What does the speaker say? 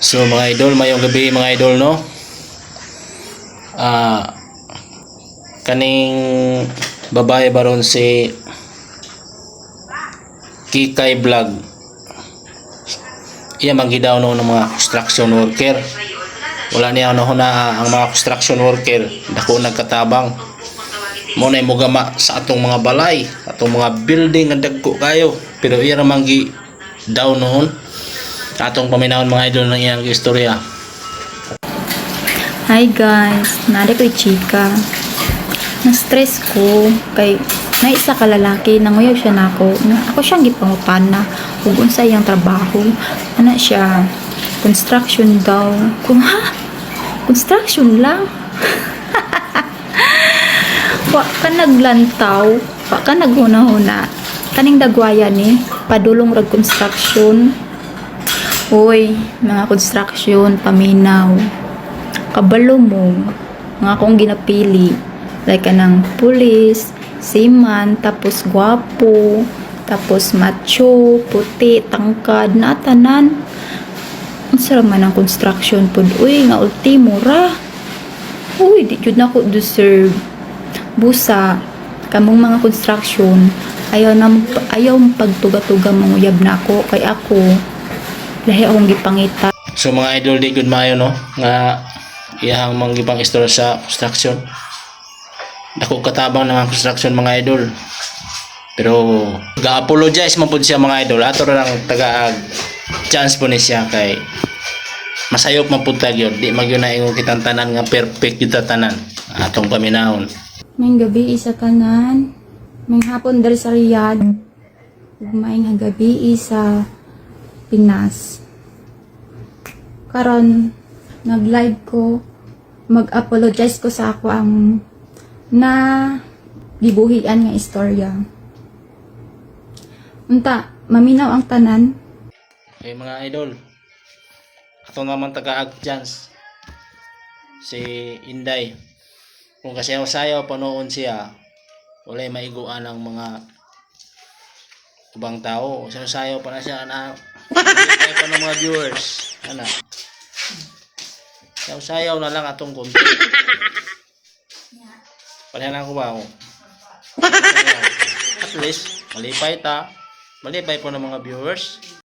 So mga idol, mayong gabi mga idol, no? Kaning babae baron si Kikay Vlog. Iya manggidaw no ng mga construction worker. Wala niya ano na ang mga construction worker dako nagkatabang. Mo na imugama sa atong mga balay, atong mga building nga dagko kayo. Pero iya ra manggi daw noon atong paminahon mga idol ng iyang istorya. Hi guys, nari ko'y chika. Na-stress ko kay naisa ka lalaki, nanguyaw siya nako. Ako siyang gipangutana ug unsa iyang trabaho. Ana siya, construction daw. Kung ha? Construction lang? Wa ka naglantaw, wa ka naghuna-huna. Kaning dagwaya ni, padulong rag construction. Uy, mga construction, paminaw. Kabalo mo, nga akong ginapili. Like kanang pulis, seaman, tapos gwapo, tapos macho, puti, tangkad, natanan. Ang sarap man ang construction pod. Uy, nga ultimo ra. Uy, di jud na ko deserve. Busa, kamong mga construction, ayaw pagtuga-tuga manguyab na ako. Kay ako, lahi akong gipangita. So mga idol, di good maayo no nga iyang manggibang istorya sa construction. Dako katabang ng construction mga idol. Pero ga-apologize man pud siya mga idol. Ato ra lang taga chance po ni siya kay masayop man pud tag yun. Di magyo na ingon kitang tanan nga perfect kita tanan atong paminahon. May gabi isa kanan, may hapon dari sa Riyadh, ug maayong gabi sa Pinas. Karon nag-live ko, mag-apologize ko sa ako ang na gibuhian nga istorya. Unta, maminaw ang tanan. Okay mga idol, ato naman taga chance si Inday. Kung kasayaw-sayaw panoon siya, walay maiguan ang mga ibang tao. Sayaw pa na siya na kaya pa ng mga viewers. Ana. Sayaw na lang atong konti. Palahan ko ba ako? At least, malipay po ng mga viewers.